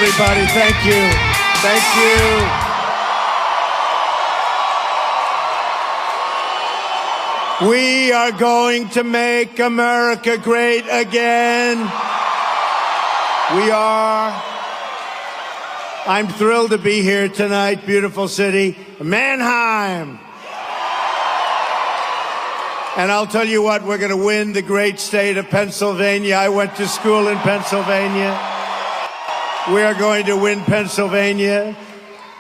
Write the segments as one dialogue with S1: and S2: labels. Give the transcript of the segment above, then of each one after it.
S1: everybody. Thank you. Thank you. We are going to make America great again. We are. I'm thrilled to be here tonight. Beautiful city, Manheim. And I'll tell you what, we're going to win the great state of Pennsylvania. I went to school in Pennsylvania. We are going to win Pennsylvania.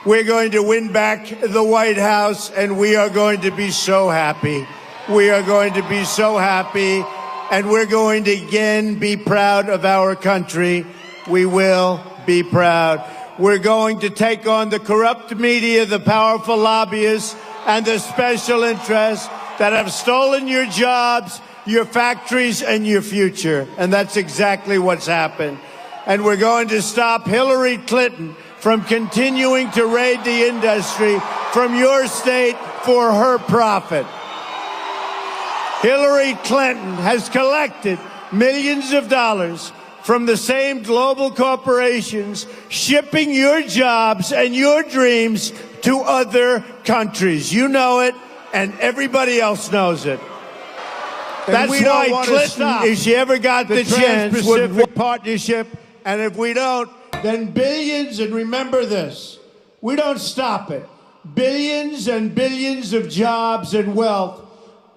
S1: We're going to win back the White House, and we are going to be so happy. We are going to be so happy, and we're going to again be proud of our country. We will be proud. We're going to take on the corrupt media, the powerful lobbyists, and the special interests that have stolen your jobs, your factories, and your future. And that's exactly what's happened. And we're going to stop Hillary Clinton from continuing to raid the industry from your state for her profit. Hillary Clinton has collected millions of dollars from the same global corporations, shipping your jobs and your dreams to other countries. You know it, and everybody else knows it. That's why Clinton, if she ever got the chance, would partnership. And if we don't, then billions, and remember this, we don't stop it. Billions and billions of jobs and wealth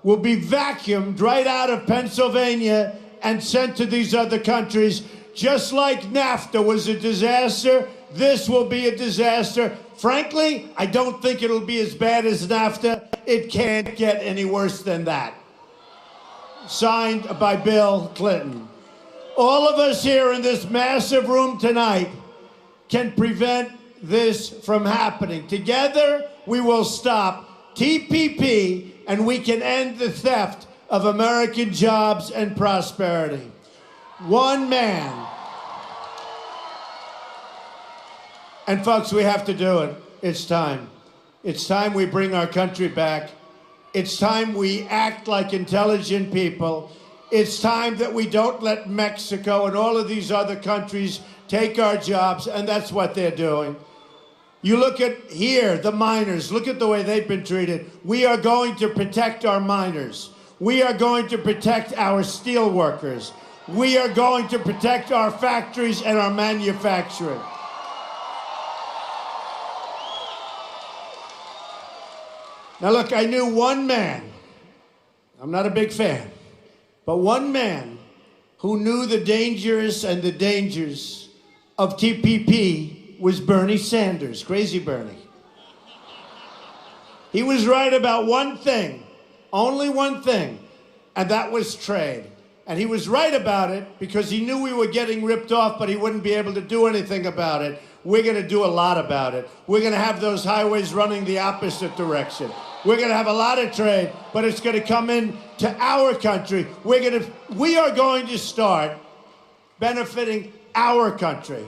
S1: will be vacuumed right out of Pennsylvania and sent to these other countries. Just like NAFTA was a disaster, this will be a disaster. Frankly, I don't think it'll be as bad as NAFTA. It can't get any worse than that. Signed by Bill Clinton. All of us here in this massive room tonight can prevent this from happening. Together, we will stop TPP, and we can end the theft of American jobs and prosperity. One man. And folks, we have to do it. It's time. It's time we bring our country back. It's time we act like intelligent people. It's time that we don't let Mexico and all of these other countries take our jobs, and that's what they're doing. You look at here, the miners, look at the way they've been treated. We are going to protect our miners. We are going to protect our steel workers. We are going to protect our factories and our manufacturing. Now look, I knew one man, I'm not a big fan, but one man who knew the dangers and the dangers of TPP was Bernie Sanders, Crazy Bernie. He was right about one thing, only one thing, and that was trade. And he was right about it because he knew we were getting ripped off, but he wouldn't be able to do anything about it. We're going to do a lot about it. We're going to have those highways running the opposite direction. We're going to have a lot of trade, but it's going to come in to our country. We are going to start benefiting our country.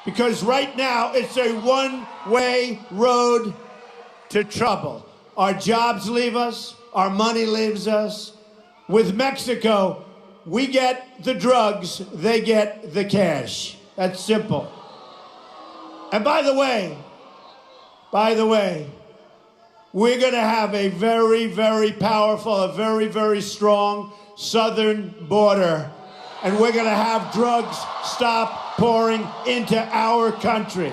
S1: Because right now, it's a one-way road to trouble. Our jobs leave us. Our money leaves us. With Mexico, we get the drugs. They get the cash. That's simple. And by the way, we're going to have a very, very powerful, a very, very strong southern border. And we're going to have drugs stop pouring into our country.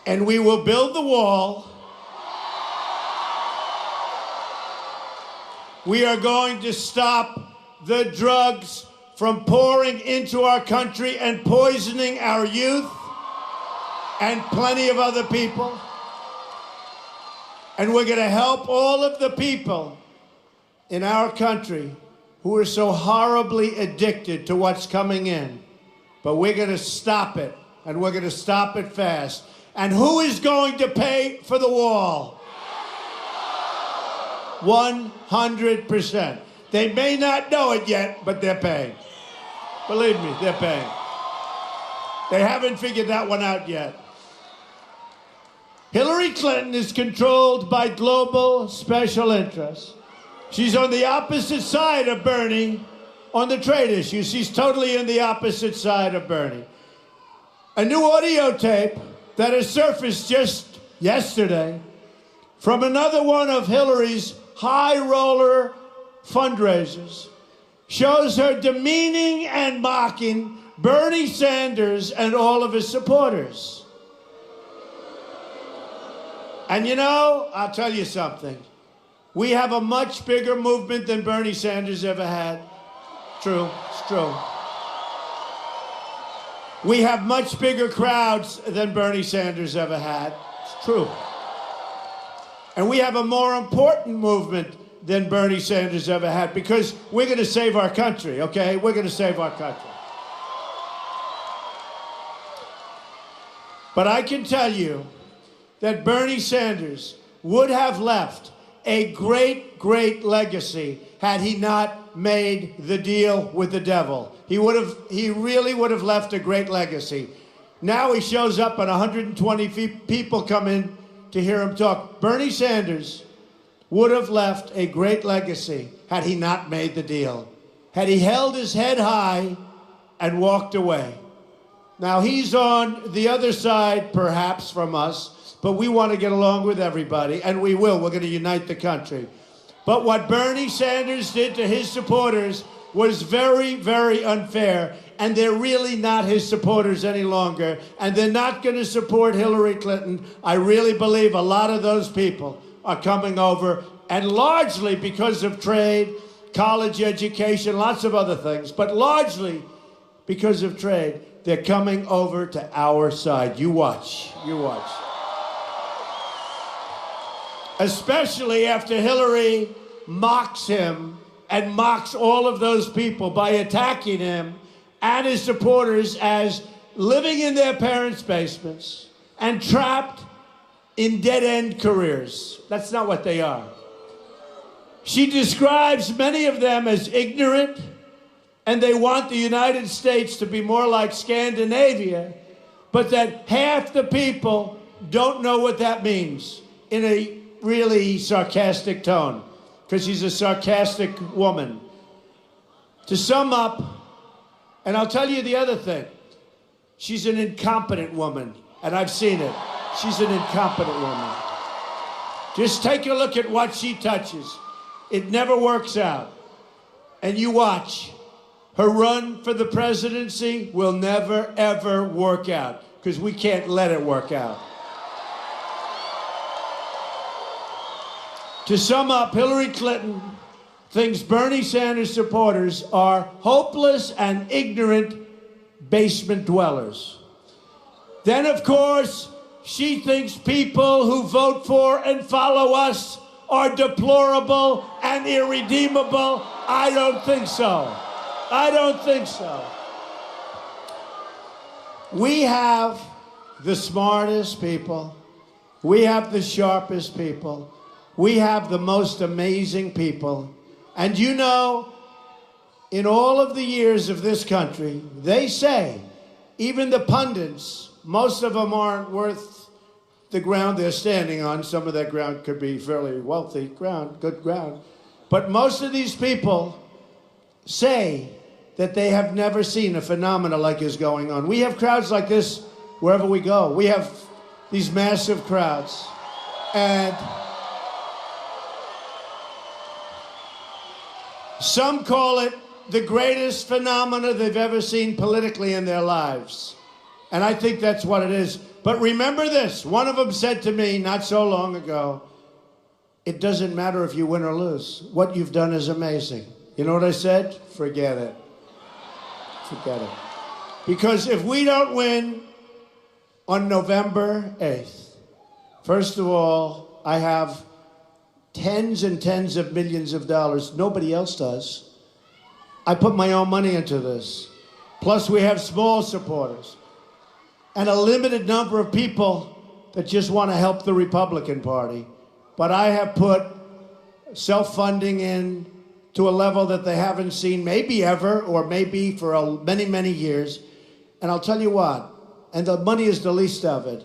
S1: And we will build the wall. We are going to stop the drugs from pouring into our country and poisoning our youth and plenty of other people. And we're going to help all of the people in our country who are so horribly addicted to what's coming in. But we're going to stop it, and we're going to stop it fast. And who is going to pay for the wall? 100%. They may not know it yet, but they're paying. Believe me, they're paying. They haven't figured that one out yet. Hillary Clinton is controlled by global special interests. She's on the opposite side of Bernie on the trade issue. She's totally on the opposite side of Bernie. A new audio tape that has surfaced just yesterday from another one of Hillary's high roller fundraisers shows her demeaning and mocking Bernie Sanders and all of his supporters. And you know, I'll tell you something. We have a much bigger movement than Bernie Sanders ever had. True, it's true. We have much bigger crowds than Bernie Sanders ever had. It's true. And we have a more important movement than Bernie Sanders ever had because we're going to save our country, okay? We're going to save our country. But I can tell you that Bernie Sanders would have left a great, great legacy had he not made the deal with the devil. He really would have left a great legacy. Now he shows up and 120 people come in to hear him talk. Bernie Sanders would have left a great legacy had he not made the deal. Had he held his head high and walked away. Now he's on the other side, perhaps, from us, but we want to get along with everybody, and we will. We're going to unite the country. But what Bernie Sanders did to his supporters was very, very unfair, and they're really not his supporters any longer, and they're not going to support Hillary Clinton. I really believe a lot of those people are coming over, and largely because of trade, college education, lots of other things, but largely because of trade, they're coming over to our side. You watch, you watch. Especially after Hillary mocks him and mocks all of those people by attacking him and his supporters as living in their parents' basements and trapped in dead-end careers. That's not what they are. She describes many of them as ignorant, and they want the United States to be more like Scandinavia, but that half the people don't know what that means in a really sarcastic tone, because she's a sarcastic woman. To sum up, and I'll tell you the other thing, she's an incompetent woman, and I've seen it. She's an incompetent woman. Just take a look at what she touches. It never works out. And you watch. Her run for the presidency will never, ever work out, because we can't let it work out. To sum up, Hillary Clinton thinks Bernie Sanders supporters are hopeless and ignorant basement dwellers. Then, of course, she thinks people who vote for and follow us are deplorable and irredeemable. I don't think so. I don't think so. We have the smartest people. We have the sharpest people. We have the most amazing people. And you know, in all of the years of this country, they say, even the pundits, most of them aren't worth the ground they're standing on. Some of that ground could be fairly wealthy ground, good ground. But most of these people say that they have never seen a phenomenon like is going on. We have crowds like this wherever we go. We have these massive crowds. And some call it the greatest phenomena they've ever seen politically in their lives. And I think that's what it is. But remember this, one of them said to me not so long ago, it doesn't matter if you win or lose. What you've done is amazing. You know what I said? Forget it. Forget it. Because if we don't win on November 8th, first of all, I have tens and tens of millions of dollars. Nobody else does. I put my own money into this. Plus, we have small supporters and a limited number of people that just want to help the Republican Party. But I have put self-funding in to a level that they haven't seen maybe ever, or maybe for many, many years. And I'll tell you what, and the money is the least of it.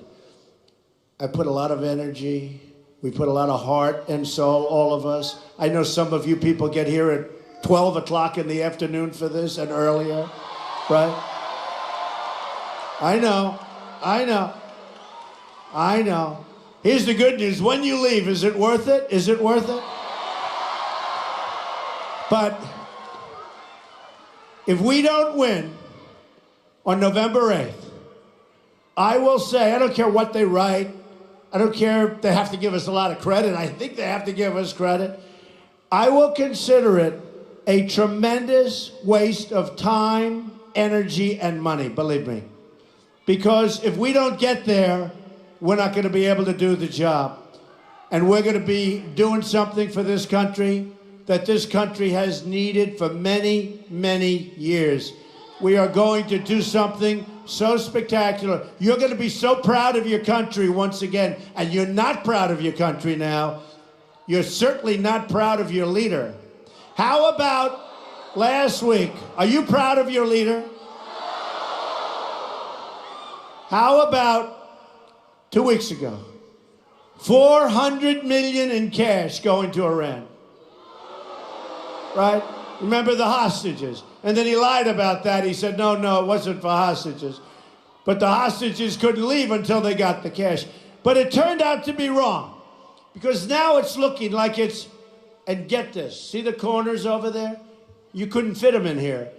S1: I put a lot of energy. We put a lot of heart and soul, all of us. I know some of you people get here at 12 o'clock in the afternoon for this and earlier, right? I know. Here's the good news. When you leave, is it worth it? Is it worth it? But if we don't win on November 8th, I will say, I don't care what they write. I don't care if they have to give us a lot of credit. I think they have to give us credit. I will consider it a tremendous waste of time, energy, and money, believe me. Because if we don't get there, we're not going to be able to do the job. And we're going to be doing something for this country that this country has needed for many, many years. We are going to do something so spectacular. You're going to be so proud of your country once again, and you're not proud of your country now. You're certainly not proud of your leader. How about last week? Are you proud of your leader? How about 2 weeks ago? $400 million in cash going to Iran. Right? Remember the hostages. And then he lied about that. He said, no, it wasn't for hostages. But the hostages couldn't leave until they got the cash. But it turned out to be wrong. Because now it's looking like it's, and get this, see the corners over there? You couldn't fit them in here.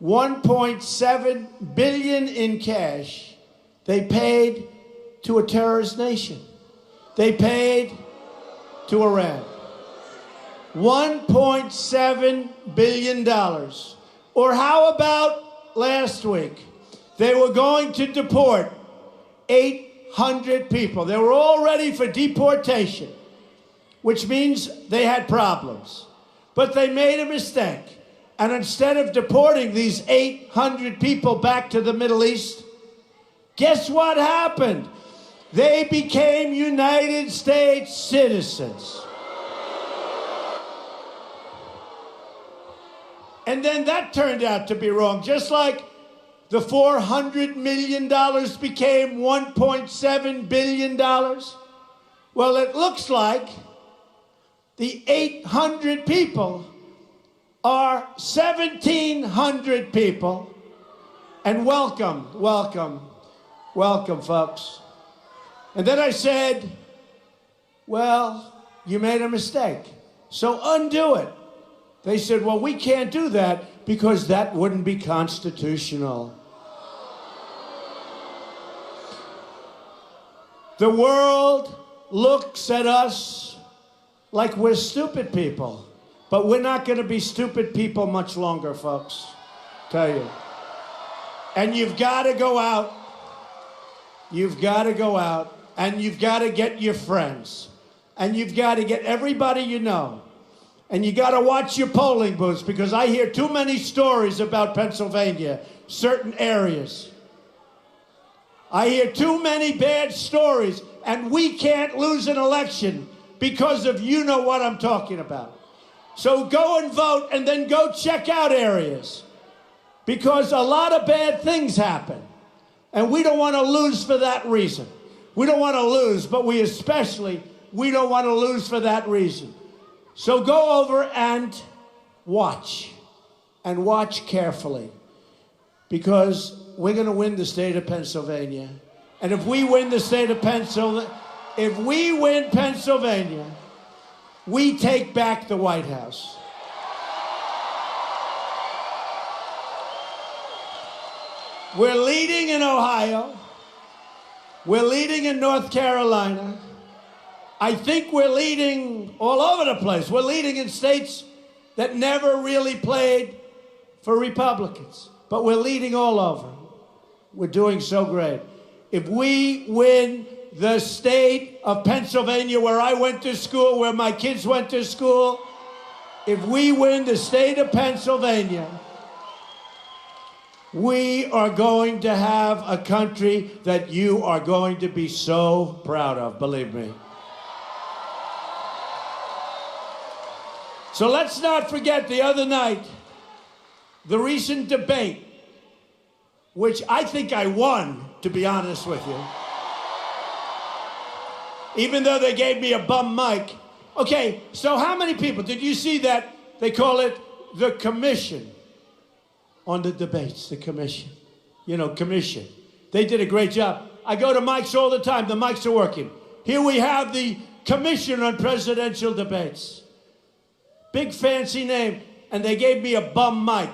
S1: 1.7 billion in cash they paid to a terrorist nation. They paid to Iran. $1.7 billion. Or how about last week? They were going to deport 800 people. They were all ready for deportation, which means they had problems. But they made a mistake. And instead of deporting these 800 people back to the Middle East, guess what happened? They became United States citizens. And then that turned out to be wrong, just like the $400 million became $1.7 billion. Well, it looks like the 800 people are 1,700 people. And welcome, folks. And then I said, well, you made a mistake, so undo it. They said, well, we can't do that because that wouldn't be constitutional. The world looks at us like we're stupid people, but we're not going to be stupid people much longer, folks. Tell you. And you've got to go out. You've got to go out, and you've got to get your friends, and you've got to get everybody you know. And you got to watch your polling booths, because I hear too many stories about Pennsylvania, certain areas. I hear too many bad stories, and we can't lose an election because of you know what I'm talking about. So go and vote, and then go check out areas, because a lot of bad things happen, and we don't want to lose for that reason. We don't want to lose, but we don't want to lose for that reason. So go over and watch carefully, because we're going to win the state of Pennsylvania. And if we win the state of Pennsylvania, we take back the White House. We're leading in Ohio. We're leading in North Carolina. I think we're leading all over the place. We're leading in states that never really played for Republicans, but we're leading all over. We're doing so great. If we win the state of Pennsylvania, where I went to school, where my kids went to school, if we win the state of Pennsylvania, we are going to have a country that you are going to be so proud of, believe me. So let's not forget the other night, the recent debate, which I think I won to be honest with you. Even though they gave me a bum mic. Okay, so how many people? Did you see that? They call it the commission on the debates, the commission. You know, commission. They did a great job. I go to mics all the time. The mics are working. Here we have the Commission on Presidential Debates. Big fancy name. And they gave me a bum mic.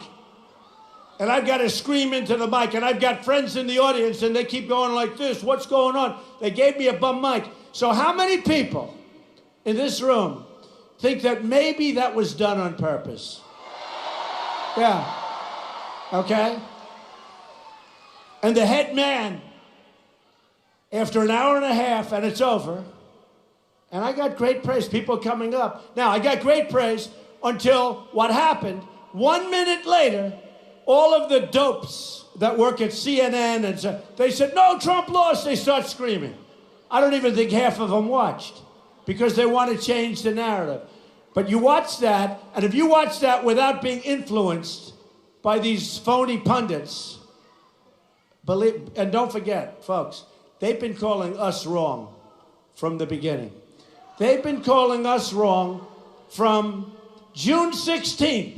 S1: And I've got to scream into the mic. And I've got friends in the audience and they keep going like this. What's going on? They gave me a bum mic. So how many people in this room think that maybe that was done on purpose? Yeah. Okay? And the head man, after an hour and a half, and it's over, and I got great praise, people coming up. Now, I got great praise until what happened. 1 minute later, all of the dopes that work at CNN, and so, they said, no, Trump lost. They start screaming. I don't even think half of them watched because they want to change the narrative. But you watch that, and if you watch that without being influenced by these phony pundits, believe, and don't forget, folks, they've been calling us wrong from the beginning. They've been calling us wrong from June 16th.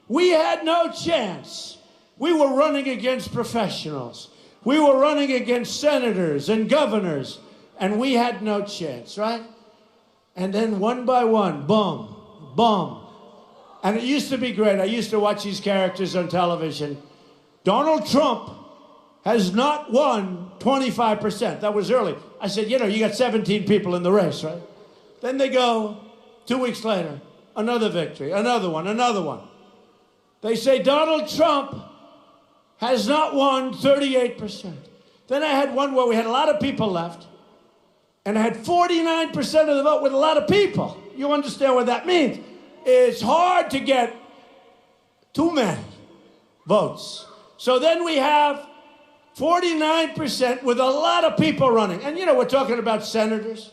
S1: We had no chance. We were running against professionals. We were running against senators and governors, and we had no chance, right? And then one by one, boom, boom. And it used to be great. I used to watch these characters on television. Donald Trump has not won 25%. That was early. I said, you know, you got 17 people in the race, right? Then they go, 2 weeks later, another victory, another one, another one. They say Donald Trump has not won 38%. Then I had one where we had a lot of people left, and I had 49% of the vote with a lot of people. You understand what that means? It's hard to get too many votes. So then we have 49% with a lot of people running. And you know, we're talking about senators,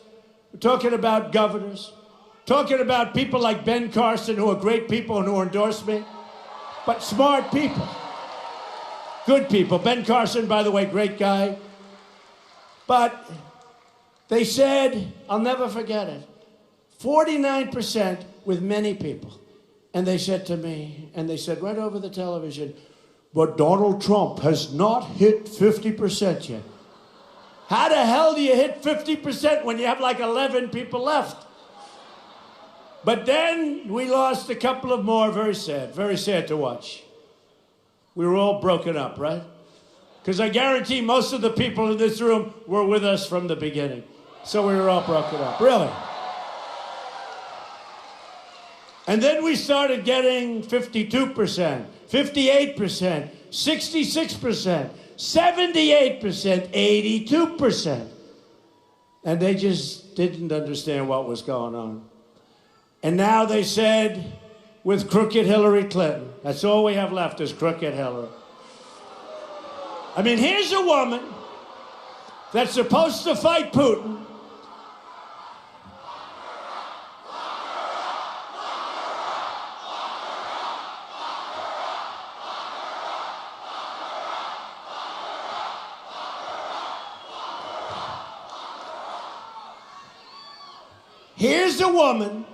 S1: we're talking about governors, talking about people like Ben Carson, who are great people and who endorse me, but smart people, good people. Ben Carson, by the way, great guy. But they said, I'll never forget it, 49% with many people. And they said to me, and they said right over the television, but Donald Trump has not hit 50% yet. How the hell do you hit 50% when you have like 11 people left? But then we lost a couple of more. Very sad to watch. We were all broken up, right? Because I guarantee most of the people in this room were with us from the beginning. So we were all broken up, really. And then we started getting 52%, 58%, 66%, 78%, 82%. And they just didn't understand what was going on. And now they said, with crooked Hillary Clinton, that's all we have left is crooked Hillary. I mean, here's a woman that's supposed to fight Putin. Here's a woman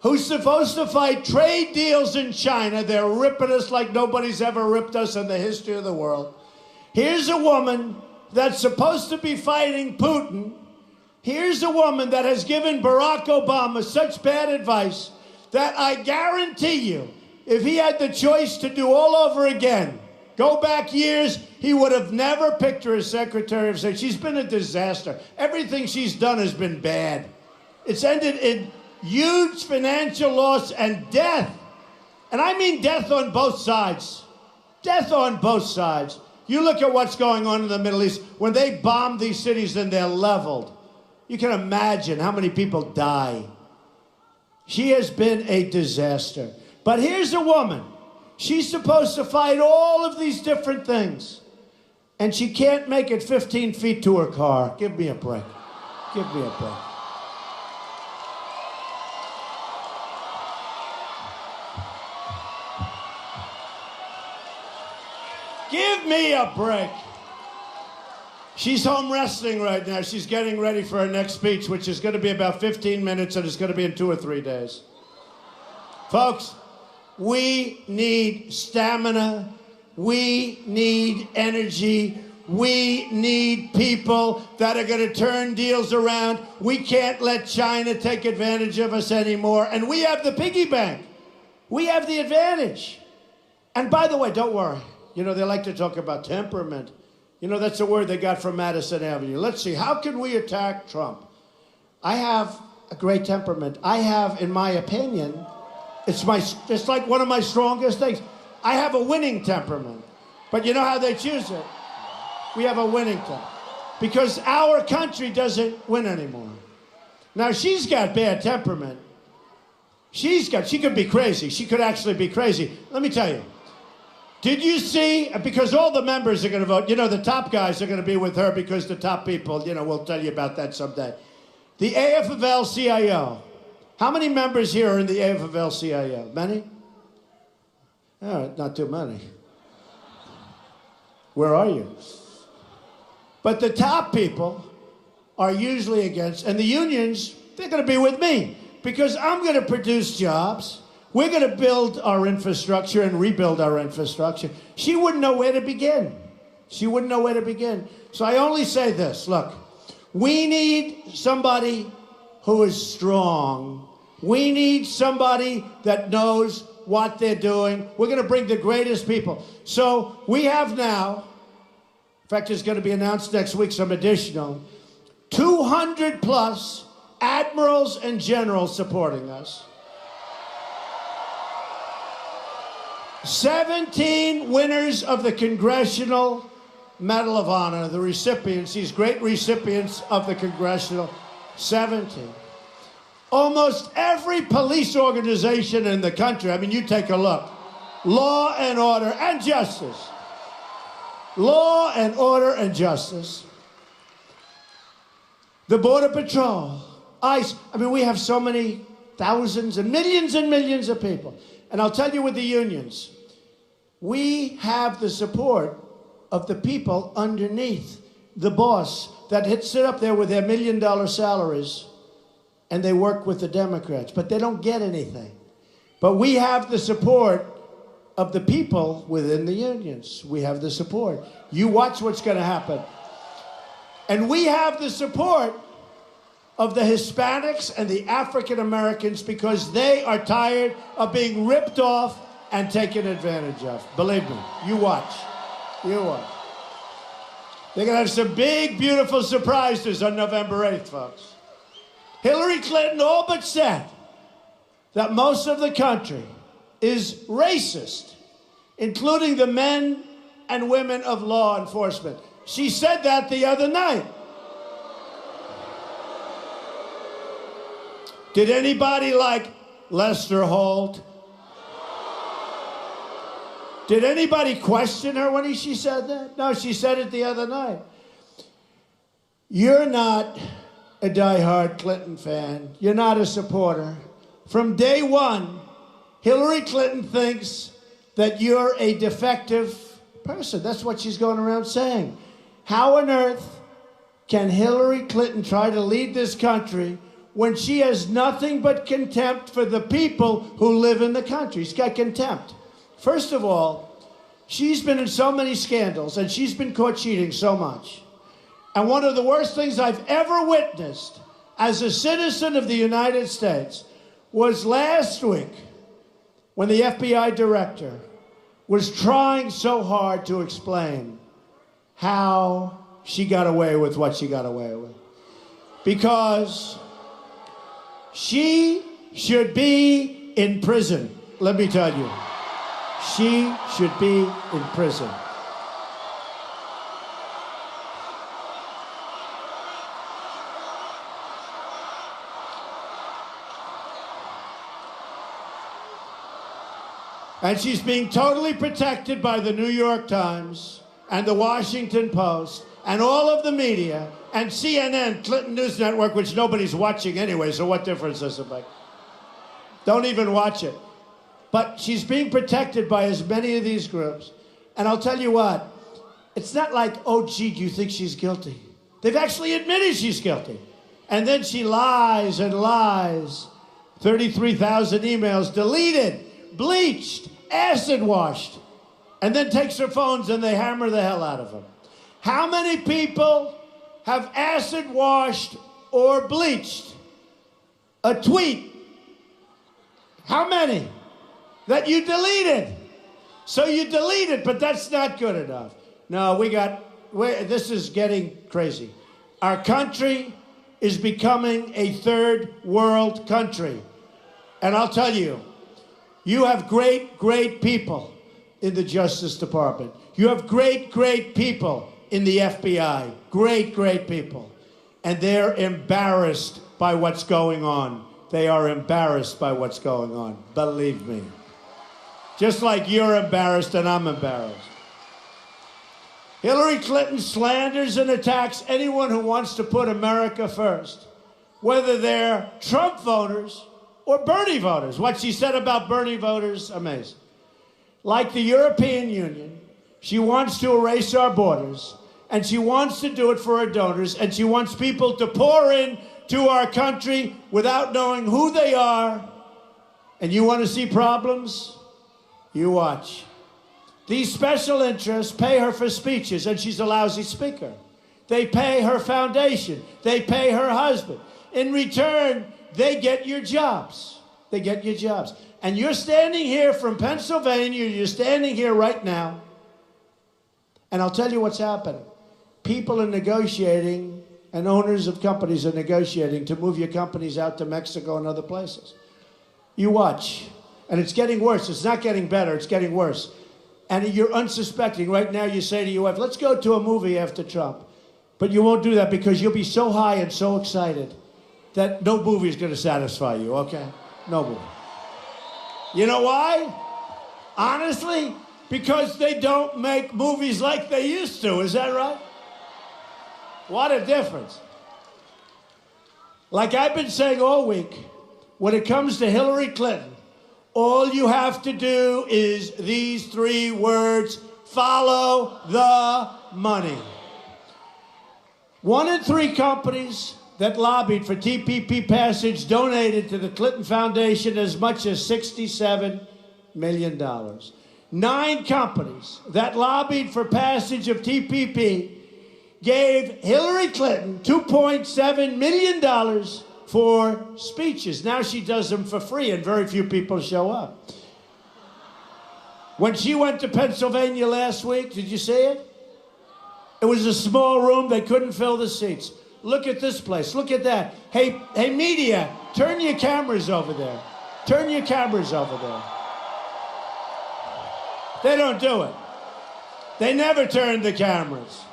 S1: who's supposed to fight trade deals in China. They're ripping us like nobody's ever ripped us in the history of the world. Here's a woman that's supposed to be fighting Putin. Here's a woman that has given Barack Obama such bad advice that I guarantee you, if he had the choice to do all over again, go back years, he would have never picked her as Secretary of State. She's been a disaster. Everything she's done has been bad. It's ended in huge financial loss and death. And I mean death on both sides. Death on both sides. You look at what's going on in the Middle East. When they bomb these cities and they're leveled, you can imagine how many people die. She has been a disaster. But here's a woman. She's supposed to fight all of these different things. And she can't make it 15 feet to her car. Give me a break. Give me a break. Give me a break. She's home wrestling right now. She's getting ready for her next speech, which is going to be about 15 minutes, and it's going to be in 2 or 3 days. Folks, we need stamina. We need energy. We need people that are going to turn deals around. We can't let China take advantage of us anymore. And we have the piggy bank. We have the advantage. And by the way, don't worry. You know, they like to talk about temperament. You know, that's a word they got from Madison Avenue. Let's see, how can we attack Trump? I have a great temperament. I have, in my opinion, it's like one of my strongest things. I have a winning temperament. But you know how they choose it? We have a winning temperament. Because our country doesn't win anymore. Now, she's got bad temperament. She could be crazy. She could actually be crazy. Let me tell you. Did you see, because all the members are going to vote, you know, the top guys are going to be with her because the top people, you know, we'll tell you about that someday. The AFL-CIO. How many members here are in the AFL-CIO? Many? All right, not too many. Where are you? But the top people are usually against, and the unions, they're going to be with me because I'm going to produce jobs. We're going to build our infrastructure and rebuild our infrastructure. She wouldn't know where to begin. She wouldn't know where to begin. So I only say this, look, we need somebody who is strong. We need somebody that knows what they're doing. We're going to bring the greatest people. So we have now, in fact, it's going to be announced next week, some additional, 200 plus admirals and generals supporting us. 17 winners of the Congressional Medal of Honor, the recipients, these great recipients of the Congressional, 17. Almost every police organization in the country, I mean, you take a look, law and order and justice. Law and order and justice. The Border Patrol, ICE, I mean, we have so many thousands and millions of people. And I'll tell you with the unions, we have the support of the people underneath the boss that sit up there with their $1 million salaries and they work with the Democrats, but they don't get anything. But we have the support of the people within the unions. We have the support. You watch what's going to happen. And we have the support of the Hispanics and the African Americans because they are tired of being ripped off and taken advantage of. Believe me, you watch. You watch. They're going to have some big, beautiful surprises on November 8th, folks. Hillary Clinton all but said that most of the country is racist, including the men and women of law enforcement. She said that the other night. Did anybody like Lester Holt? Did anybody question her when she said that? No, she said it the other night. You're not a diehard Clinton fan. You're not a supporter. From day one, Hillary Clinton thinks that you're a defective person. That's what she's going around saying. How on earth can Hillary Clinton try to lead this country when she has nothing but contempt for the people who live in the country? She's got contempt. First of all, she's been in so many scandals and she's been caught cheating so much. And one of the worst things I've ever witnessed as a citizen of the United States was last week when the FBI director was trying so hard to explain how she got away with what she got away with. Because she should be in prison, let me tell you. She should be in prison. And she's being totally protected by the New York Times and the Washington Post and all of the media and CNN, Clinton News Network, which nobody's watching anyway, so what difference does it make? Don't even watch it. But she's being protected by as many of these groups. And I'll tell you what, It's not like, oh, gee, do you think she's guilty? They've actually admitted she's guilty. And then she lies and lies. 33,000 emails deleted, bleached, acid washed, and then takes her phones and they hammer the hell out of them. How many people have acid washed or bleached a tweet? How many? That you deleted. So you deleted, but that's not good enough. No, this is getting crazy. Our country is becoming a third world country. And I'll tell you, you have great, great people in the Justice Department. You have great, great people in the FBI. Great, great people. And they're embarrassed by what's going on. They are embarrassed by what's going on. Believe me. Just like you're embarrassed and I'm embarrassed. Hillary Clinton slanders and attacks anyone who wants to put America first, whether they're Trump voters or Bernie voters. What she said about Bernie voters, amazing. Like the European Union, she wants to erase our borders, and she wants to do it for her donors, and she wants people to pour in to our country without knowing who they are. And you want to see problems? You watch. These special interests pay her for speeches, and she's a lousy speaker. They pay her foundation. They pay her husband. In return, they get your jobs. They get your jobs. And you're standing here from Pennsylvania. You're standing here right now. And I'll tell you what's happening. People are negotiating, and owners of companies are negotiating to move your companies out to Mexico and other places. You watch. And it's getting worse. It's not getting better. It's getting worse. And you're unsuspecting. Right now you say to your wife, let's go to a movie after Trump. But you won't do that because you'll be so high and so excited that no movie is going to satisfy you, okay? No movie. You know why? Honestly, because they don't make movies like they used to. Is that right? What a difference. Like I've been saying all week, when it comes to Hillary Clinton, all you have to do is these 3 words: follow the money. 1 in 3 companies that lobbied for TPP passage donated to the Clinton Foundation as much as $67 million. 9 companies that lobbied for passage of TPP gave Hillary Clinton $2.7 million for speeches. Now she does them for free, and very few people show up. When she went to Pennsylvania last week, did you see it? It was a small room. They couldn't fill the seats. Look at this place. Look at that. Hey, media, turn your cameras over there. Turn your cameras over there. They don't do it. They never turn the cameras.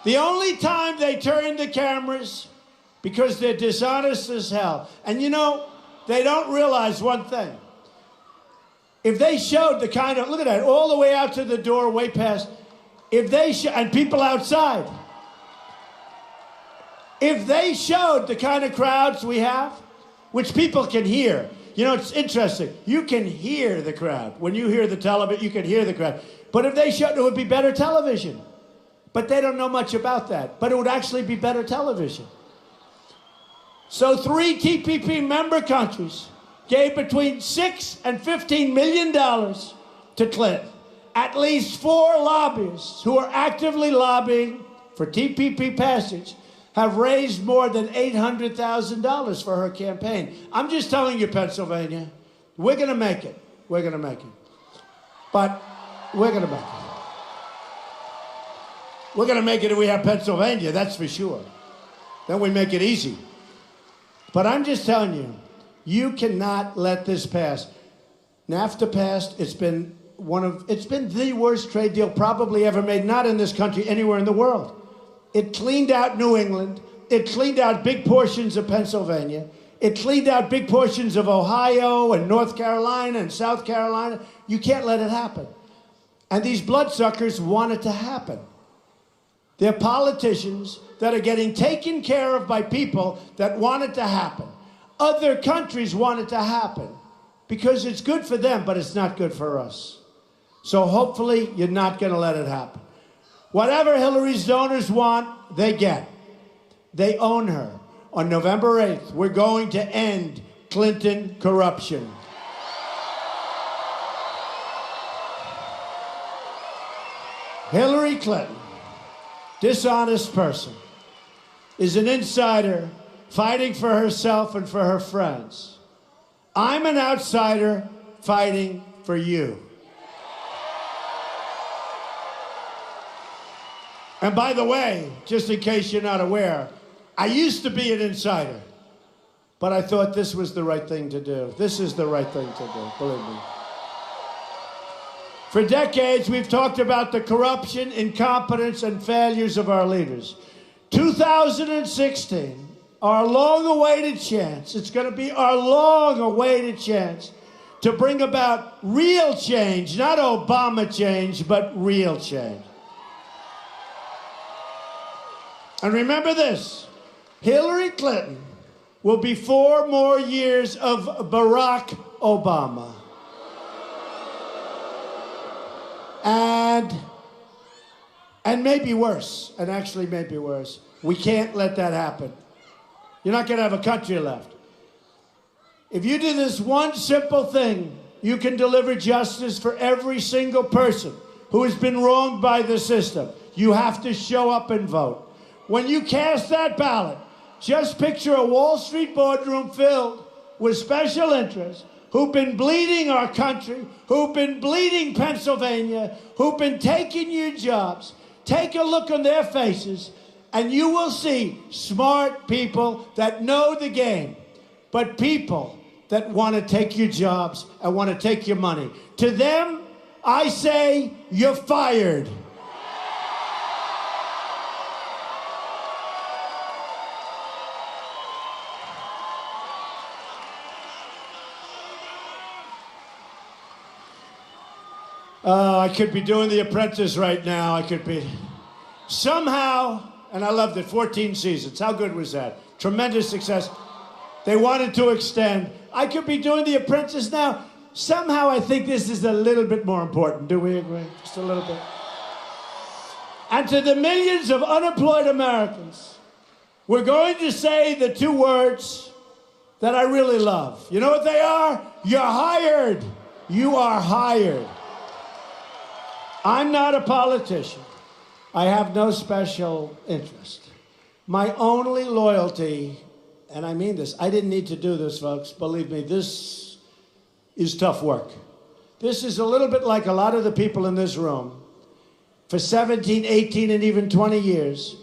S1: The only time they turn the cameras, because they're dishonest as hell. And you know, they don't realize one thing. If they showed the kind of, look at that, all the way out to the door, way past, if they and people outside, if they showed the kind of crowds we have, which people can hear, you know, it's interesting. You can hear the crowd. When you hear the television, you can hear the crowd. But if they showed, it would be better television. But they don't know much about that. But it would actually be better television. So 3 TPP member countries gave between $6 and $15 million to Clinton. At least 4 lobbyists who are actively lobbying for TPP passage have raised more than $800,000 for her campaign. I'm just telling you, Pennsylvania, we're going to make it. We're going to make it. But we're going to make it. We're going to make it if we have Pennsylvania, that's for sure. Then we make it easy. But I'm just telling you, you cannot let this pass. NAFTA passed. It's been the worst trade deal probably ever made, not in this country, anywhere in the world. It cleaned out New England. It cleaned out big portions of Pennsylvania. It cleaned out big portions of Ohio and North Carolina and South Carolina. You can't let it happen. And these bloodsuckers want it to happen. They're politicians that are getting taken care of by people that want it to happen. Other countries want it to happen because it's good for them, but it's not good for us. So hopefully you're not going to let it happen. Whatever Hillary's donors want, they get. They own her. On November 8th, we're going to end Clinton corruption. Hillary Clinton, dishonest person, is an insider fighting for herself and for her friends. I'm an outsider fighting for you. And by the way, just in case you're not aware, I used to be an insider, but I thought this was the right thing to do. This is the right thing to do, believe me. For decades, we've talked about the corruption, incompetence, and failures of our leaders. 2016, our long-awaited chance, it's going to be our long-awaited chance to bring about real change, not Obama change, but real change. And remember this, Hillary Clinton will be 4 more years of Barack Obama. And maybe worse, and actually maybe worse. We can't let that happen. You're not going to have a country left. If you do this one simple thing, you can deliver justice for every single person who has been wronged by the system. You have to show up and vote. When you cast that ballot, just picture a Wall Street boardroom filled with special interests who've been bleeding our country, who've been bleeding Pennsylvania, who've been taking your jobs. Take a look on their faces, and you will see smart people that know the game, but people that want to take your jobs and want to take your money. To them, I say, you're fired. I could be doing The Apprentice right now. I could be. Somehow, and I loved it, 14 seasons. How good was that? Tremendous success. They wanted to extend. I could be doing The Apprentice now. Somehow I think this is a little bit more important. Do we agree? Just a little bit. And to the millions of unemployed Americans, we're going to say the 2 words that I really love. You know what they are? You're hired. You are hired. I'm not a politician. I have no special interest. My only loyalty, and I mean this, I didn't need to do this, folks. Believe me, this is tough work. This is a little bit like a lot of the people in this room. For 17, 18, and even 20 years,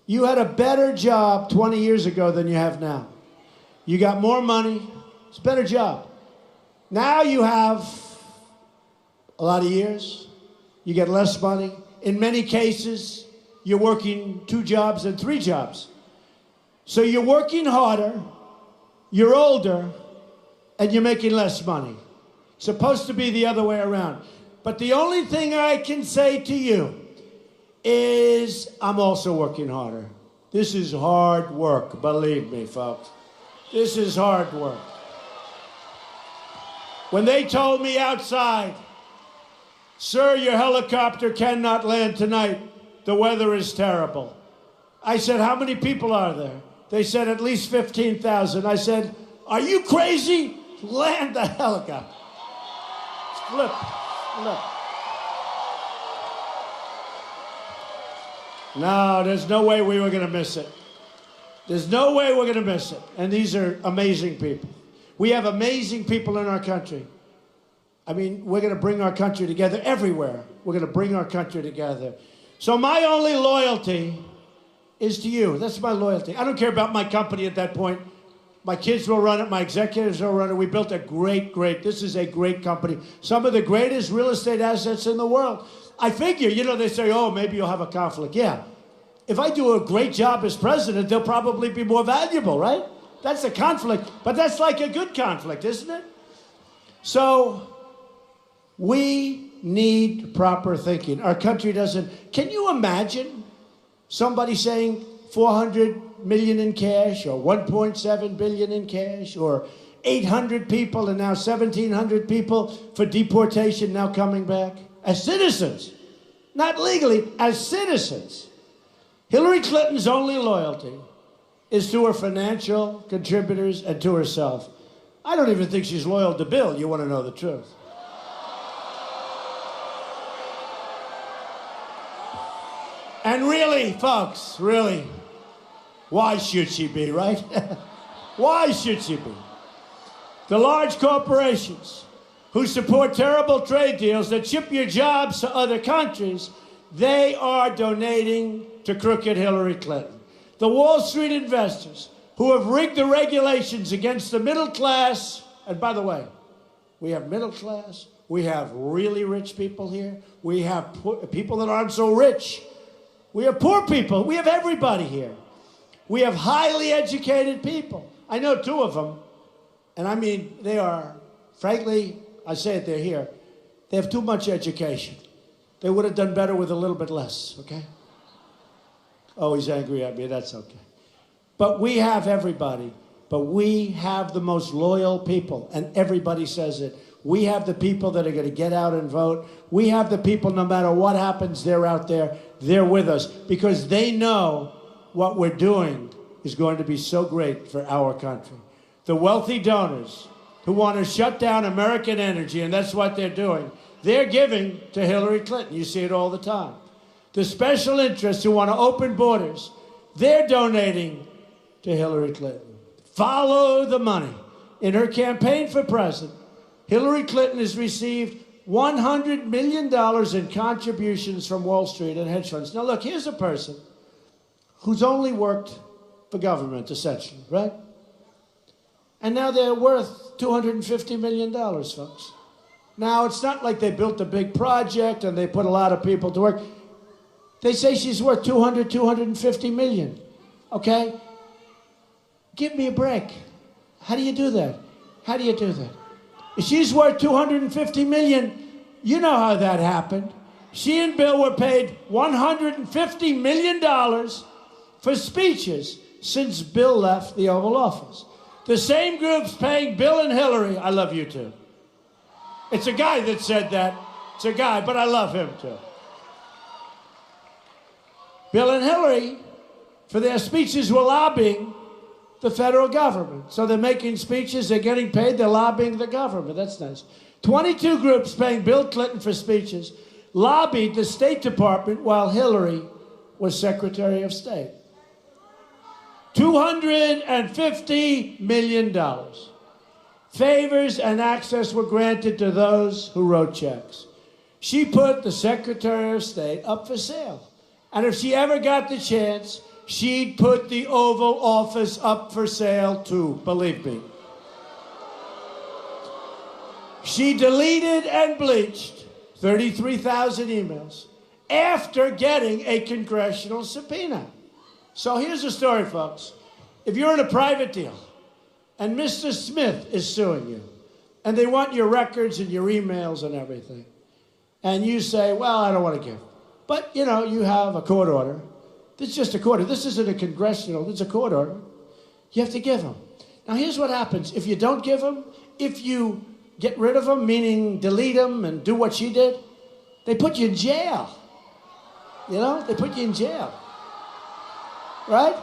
S1: you had a better job 20 years ago than you have now. You got more money. It's a better job. Now you have a lot of years. You get less money. In many cases, you're working 2 jobs and 3 jobs. So you're working harder, you're older, and you're making less money. It's supposed to be the other way around. But the only thing I can say to you is I'm also working harder. This is hard work, believe me, folks. This is hard work. When they told me outside, "Sir, your helicopter cannot land tonight. The weather is terrible." I said, "How many people are there?" They said, "At least 15,000. I said, "Are you crazy? Land the helicopter." Flip. No, there's no way we were going to miss it. There's no way we're going to miss it. And these are amazing people. We have amazing people in our country. I mean, we're going to bring our country together everywhere. We're going to bring our country together. So my only loyalty is to you. That's my loyalty. I don't care about my company at that point. My kids will run it. My executives will run it. We built a great, this is a great company. Some of the greatest real estate assets in the world. I figure, you know, they say, oh, maybe you'll have a conflict. Yeah. If I do a great job as president, they'll probably be more valuable, right? That's a conflict. But that's like a good conflict, isn't it? So we need proper thinking. Our country doesn't. Can you imagine somebody saying 400 million in cash or 1.7 billion in cash or 800 people and now 1,700 people for deportation now coming back as citizens. Not legally, as citizens. Hillary Clinton's only loyalty is to her financial contributors and to herself. I don't even think she's loyal to Bill. You want to know the truth. And really, folks, really, why should she be, right? Why should she be? The large corporations who support terrible trade deals that ship your jobs to other countries, they are donating to crooked Hillary Clinton. The Wall Street investors who have rigged the regulations against the middle class, and by the way, we have middle class, we have really rich people here, we have people that aren't so rich, we have poor people, we have everybody here. We have highly educated people. I know two of them, and I mean, they are, frankly, I say it, they're here, they have too much education. They would have done better with a little bit less, okay? Oh, he's angry at me, that's okay. But we have everybody, but we have the most loyal people, and everybody says it. We have the people that are going to get out and vote. We have the people, no matter what happens, they're out there, they're with us, because they know what we're doing is going to be so great for our country. The wealthy donors who want to shut down American energy, and that's what they're doing, they're giving to Hillary Clinton. You see it all the time. The special interests who want to open borders, they're donating to Hillary Clinton. Follow the money. In her campaign for president, Hillary Clinton has received $100 million in contributions from Wall Street and hedge funds. Now look, here's a person who's only worked for government, essentially, right? And now they're worth $250 million, folks. Now, it's not like they built a big project and they put a lot of people to work. They say she's worth $250 million, okay? Give me a break. How do you do that? How do you do that? If she's worth $250 million, you know how that happened. She and Bill were paid $150 million for speeches since Bill left the Oval Office. The same group's paying Bill and Hillary. I love you too. It's a guy that said that. It's a guy, but I love him too. Bill and Hillary, for their speeches, were lobbying the federal government. So they're making speeches, they're getting paid, they're lobbying the government. That's nice. 22 groups paying Bill Clinton for speeches lobbied the State Department while Hillary was Secretary of State. $250 million. Favors and access were granted to those who wrote checks. She put the Secretary of State up for sale. And if she ever got the chance, she'd put the Oval Office up for sale too, believe me. She deleted and bleached 33,000 emails after getting a congressional subpoena. So here's the story, folks. If you're in a private deal and Mr. Smith is suing you and they want your records and your emails and everything, and you say, well, I don't want to give. But, you know, you have a court order. This is just a court order. This isn't a congressional, it's a court order. You have to give them. Now, here's what happens. If you don't give them, if you get rid of them, meaning delete them and do what she did, they put you in jail. You know, they put you in jail. Right?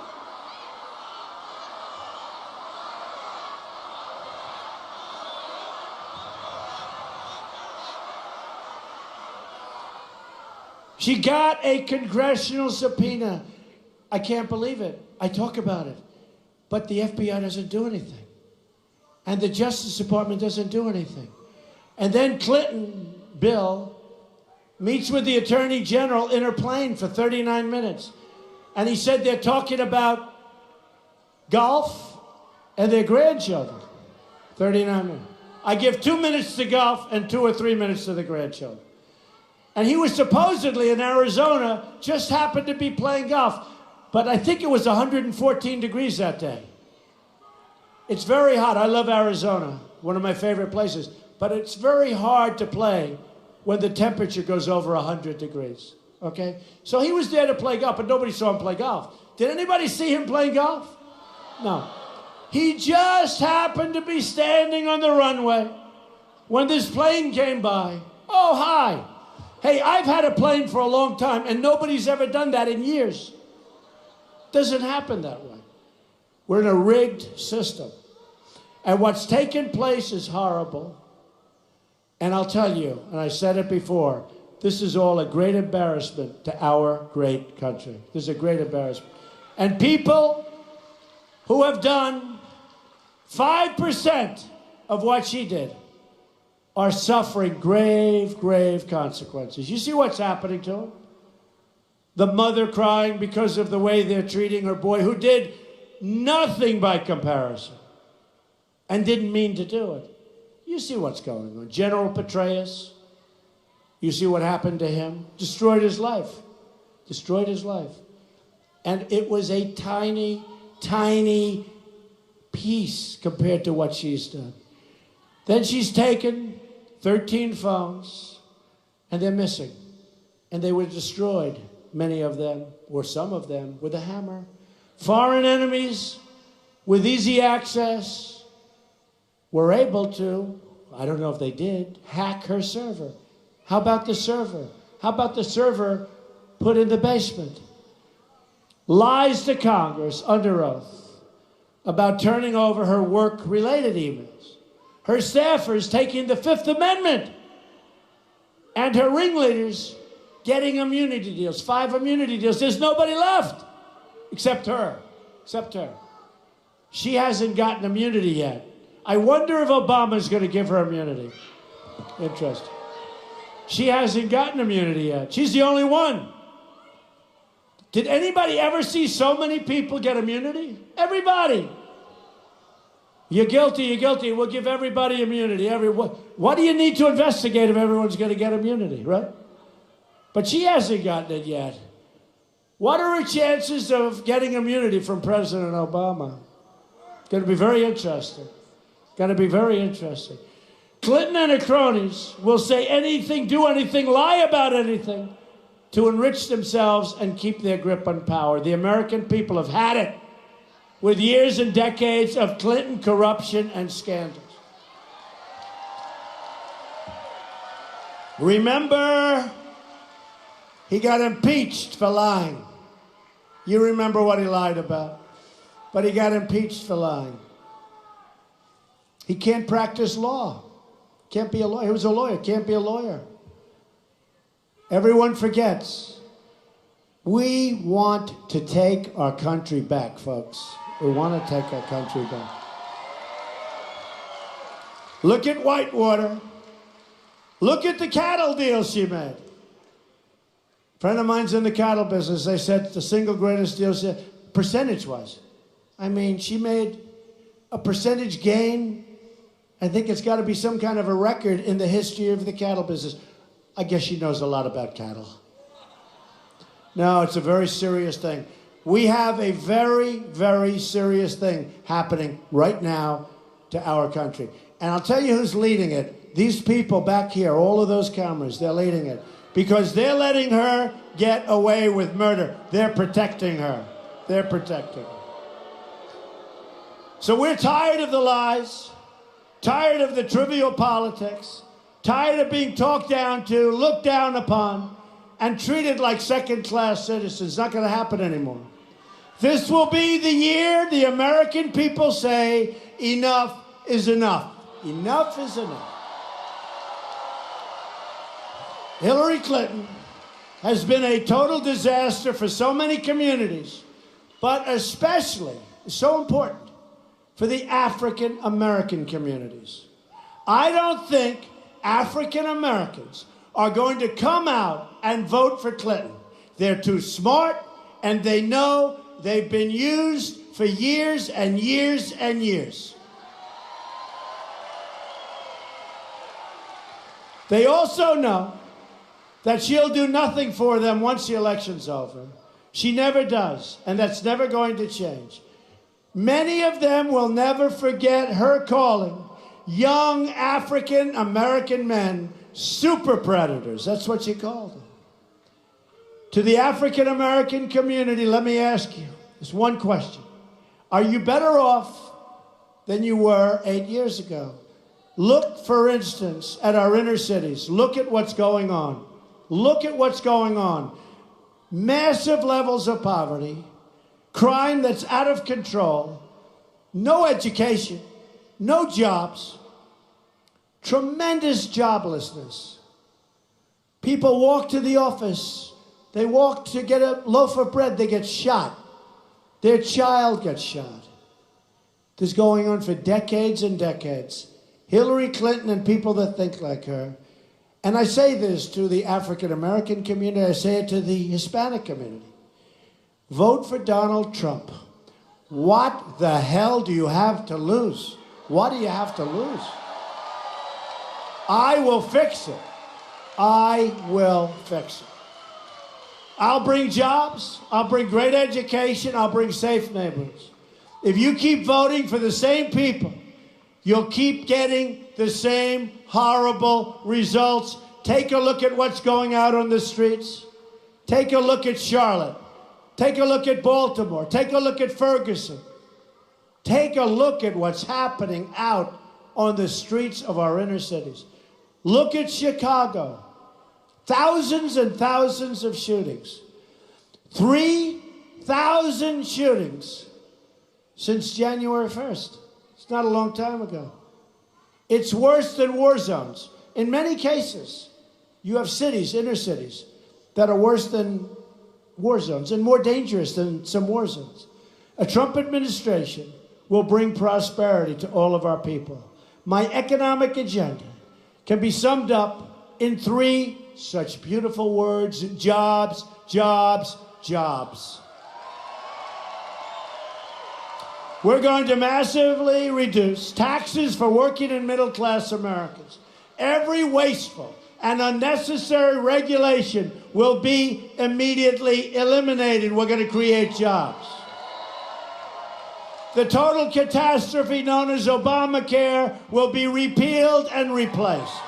S1: She got a congressional subpoena. I can't believe it. I talk about it. But the FBI doesn't do anything. And the Justice Department doesn't do anything. And then Clinton, Bill, meets with the Attorney General in her plane for 39 minutes. And he said they're talking about golf and their grandchildren. 39 minutes. I give 2 minutes to golf and 2 or 3 minutes to the grandchildren. And he was supposedly in Arizona, just happened to be playing golf. But I think it was 114 degrees that day. It's very hot. I love Arizona, one of my favorite places. But it's very hard to play when the temperature goes over 100 degrees, okay? So he was there to play golf, but nobody saw him play golf. Did anybody see him play golf? No. He just happened to be standing on the runway when this plane came by. Oh, hi. Hey, I've had a plane for a long time, and nobody's ever done that in years. Doesn't happen that way. We're in a rigged system. And what's taken place is horrible. And I'll tell you, and I said it before, this is all a great embarrassment to our great country. This is a great embarrassment. And people who have done 5% of what she did are suffering grave, grave consequences. You see what's happening to them? The mother crying because of the way they're treating her boy, who did nothing by comparison and didn't mean to do it. You see what's going on. General Petraeus, you see what happened to him? Destroyed his life. Destroyed his life. And it was a tiny, tiny piece compared to what she's done. Then she's taken 13 phones, and they're missing. And they were destroyed, many of them, or some of them, with a hammer. Foreign enemies with easy access were able to, I don't know if they did, hack her server. How about the server? How about the server put in the basement? Lies to Congress under oath about turning over her work-related emails. Her staffers taking the Fifth Amendment. And her ringleaders getting immunity deals, 5 immunity deals. There's nobody left except her, except her. She hasn't gotten immunity yet. I wonder if Obama's going to give her immunity. Interesting. She hasn't gotten immunity yet. She's the only one. Did anybody ever see so many people get immunity? Everybody. You're guilty, you're guilty. We'll give everybody immunity. What do you need to investigate if everyone's going to get immunity, right? But she hasn't gotten it yet. What are her chances of getting immunity from President Obama? Going to be very interesting. Going to be very interesting. Clinton and her cronies will say anything, do anything, lie about anything to enrich themselves and keep their grip on power. The American people have had it with years and decades of Clinton corruption and scandals. Remember, he got impeached for lying. You remember what he lied about. But he got impeached for lying. He can't practice law. Can't be a lawyer. He was a lawyer. Can't be a lawyer. Everyone forgets. We want to take our country back, folks. We want to take our country back. Look at Whitewater. Look at the cattle deal she made. A friend of mine's in the cattle business. They said the single greatest deal, percentage-wise. I mean, she made a percentage gain. I think it's got to be some kind of a record in the history of the cattle business. I guess she knows a lot about cattle. No, it's a very serious thing. We have a very, very serious thing happening right now to our country. And I'll tell you who's leading it. These people back here, all of those cameras, they're leading it. Because they're letting her get away with murder. They're protecting her. They're protecting her. So we're tired of the lies, tired of the trivial politics, tired of being talked down to, looked down upon, and treated like second-class citizens. Not going to happen anymore. This will be the year the American people say, enough is enough. Enough is enough. Hillary Clinton has been a total disaster for so many communities, but especially, so important, for the African American communities. I don't think African Americans are going to come out and vote for Clinton. They're too smart, and they know they've been used for years and years and years. They also know that she'll do nothing for them once the election's over. She never does, and that's never going to change. Many of them will never forget her calling young African American men super predators. That's what she called them. To the African American community, let me ask you this one question. Are you better off than you were 8 years ago. Look, for instance, at our inner cities. Look at what's going on. Look at what's going on. Massive levels of poverty, crime that's out of control, no education, no jobs, tremendous joblessness. People walk to the office. They walk to get a loaf of bread. They get shot. Their child gets shot. This is going on for decades and decades. Hillary Clinton and people that think like her. And I say this to the African-American community. I say it to the Hispanic community. Vote for Donald Trump. What the hell do you have to lose? What do you have to lose? I will fix it. I will fix it. I'll bring jobs. I'll bring great education. I'll bring safe neighborhoods. If you keep voting for the same people, you'll keep getting the same horrible results. Take a look at what's going out on the streets. Take a look at Charlotte. Take a look at Baltimore. Take a look at Ferguson. Take a look at what's happening out on the streets of our inner cities. Look at Chicago. Thousands and thousands of shootings. 3,000 shootings since January 1st. It's not a long time ago. It's worse than war zones. In many cases, you have cities, inner cities, that are worse than war zones and more dangerous than some war zones. A Trump administration will bring prosperity to all of our people. My economic agenda can be summed up in 3 such beautiful words: jobs, jobs, jobs. We're going to massively reduce taxes for working and middle-class Americans. Every wasteful and unnecessary regulation will be immediately eliminated. We're going to create jobs. The total catastrophe known as Obamacare will be repealed and replaced.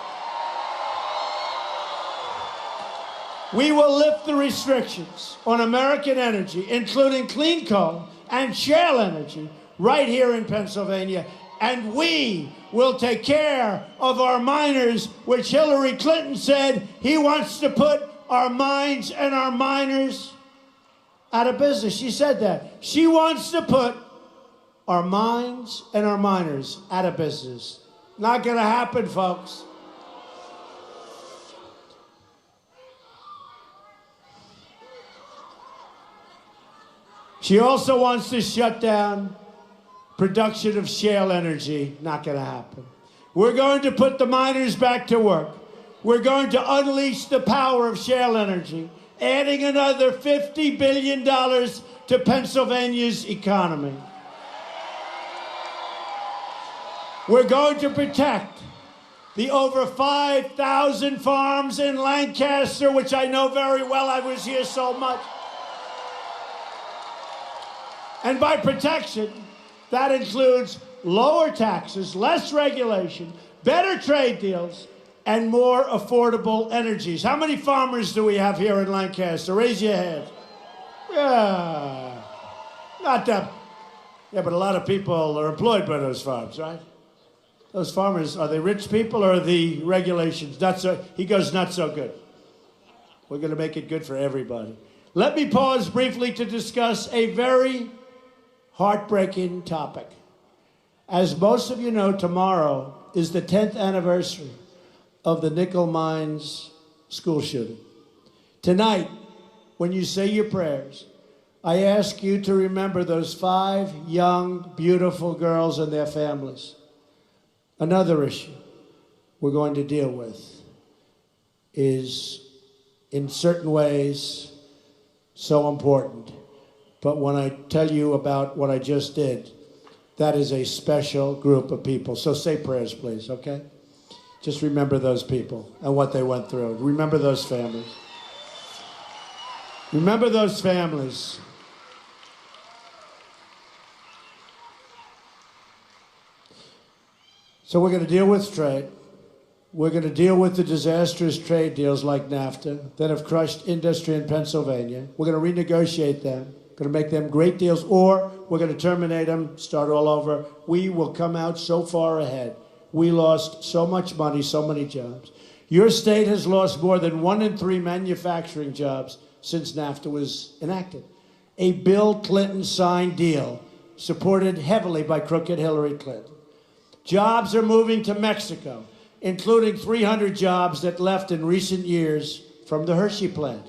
S1: We will lift the restrictions on American energy, including clean coal and shale energy, right here in Pennsylvania. And we will take care of our miners, which Hillary Clinton said he wants to put our mines and our miners out of business. She said that. She wants to put our mines and our miners out of business. Not going to happen, folks. She also wants to shut down production of shale energy. Not going to happen. We're going to put the miners back to work. We're going to unleash the power of shale energy, adding another $50 billion to Pennsylvania's economy. We're going to protect the over 5,000 farms in Lancaster, which I know very well. I was here so much. And by protection, that includes lower taxes, less regulation, better trade deals, and more affordable energies. How many farmers do we have here in Lancaster? Raise your hand. Yeah, not that. Yeah, but a lot of people are employed by those farms, right? Those farmers, are they rich people or are the regulations not so? He goes, not so good. We're going to make it good for everybody. Let me pause briefly to discuss a very heartbreaking topic. As most of you know, tomorrow is the 10th anniversary of the Nickel Mines school shooting. Tonight, when you say your prayers, I ask you to remember those 5 young, beautiful girls and their families. Another issue we're going to deal with is, in certain ways, so important. But when I tell you about what I just did, that is a special group of people. So say prayers, please, okay? Just remember those people and what they went through. Remember those families. Remember those families. So we're going to deal with trade. We're going to deal with the disastrous trade deals like NAFTA that have crushed industry in Pennsylvania. We're going to renegotiate them. Going to make them great deals, or we're going to terminate them, start all over. We will come out so far ahead. We lost so much money, so many jobs. Your state has lost more than 1 in 3 manufacturing jobs since NAFTA was enacted. A Bill Clinton signed deal supported heavily by crooked Hillary Clinton. Jobs are moving to Mexico, including 300 jobs that left in recent years from the Hershey plant.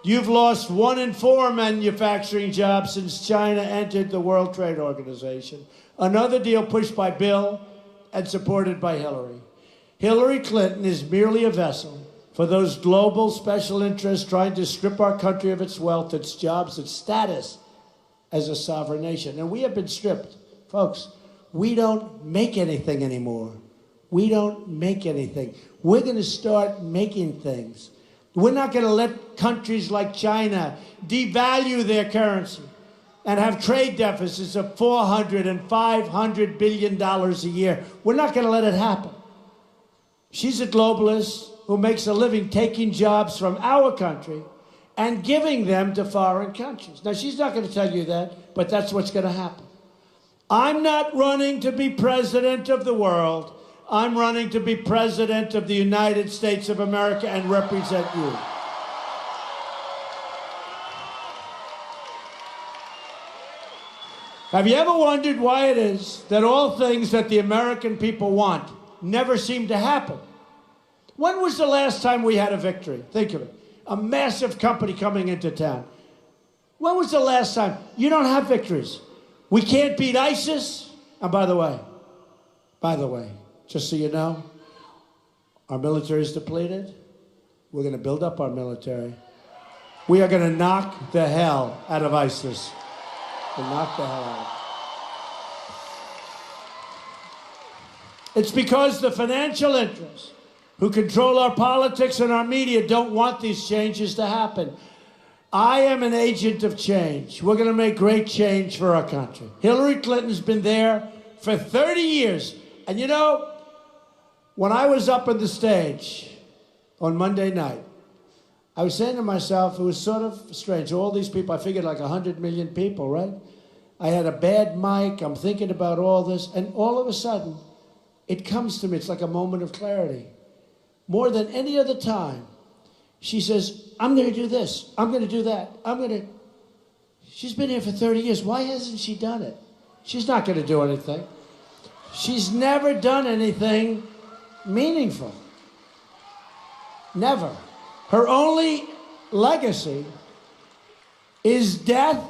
S1: You've lost 1 in 4 manufacturing jobs since China entered the World Trade Organization. Another deal pushed by Bill and supported by Hillary. Hillary Clinton is merely a vessel for those global special interests trying to strip our country of its wealth, its jobs, its status as a sovereign nation. And we have been stripped. Folks, we don't make anything anymore. We don't make anything. We're going to start making things. We're not going to let countries like China devalue their currency and have trade deficits of $400 and $500 billion a year. We're not going to let it happen. She's a globalist who makes a living taking jobs from our country and giving them to foreign countries. Now, she's not going to tell you that, but that's what's going to happen. I'm not running to be president of the world. I'm running to be president of the United States of America and represent you. Have you ever wondered why it is that all things that the American people want never seem to happen? When was the last time we had a victory? Think of it. A massive company coming into town. When was the last time? You don't have victories. We can't beat ISIS. And by the way, just so you know, our military is depleted. We're going to build up our military. We are going to knock the hell out of ISIS. We'll knock the hell out. It's because the financial interests who control our politics and our media don't want these changes to happen. I am an agent of change. We're going to make great change for our country. Hillary Clinton's been there for 30 years. And you know, when I was up on the stage on Monday night, I was saying to myself, it was sort of strange. All these people, I figured like 100 million people, right? I had a bad mic. I'm thinking about all this. And all of a sudden, it comes to me. It's like a moment of clarity. More than any other time, she says, I'm going to do this. I'm going to do that. She's been here for 30 years. Why hasn't she done it? She's not going to do anything. She's never done anything meaningful. Never. Her only legacy is death,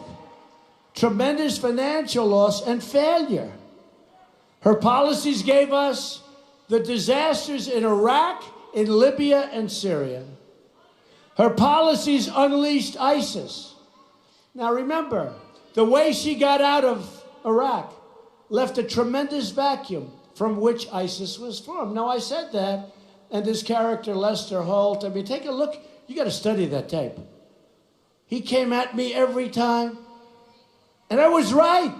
S1: tremendous financial loss, and failure. Her policies gave us the disasters in Iraq, in Libya, and Syria. Her policies unleashed ISIS. Now remember, the way she got out of Iraq left a tremendous vacuum from which ISIS was formed. Now I said that, and this character, Lester Holt, I mean, take a look. You got to study that tape. He came at me every time, and I was right.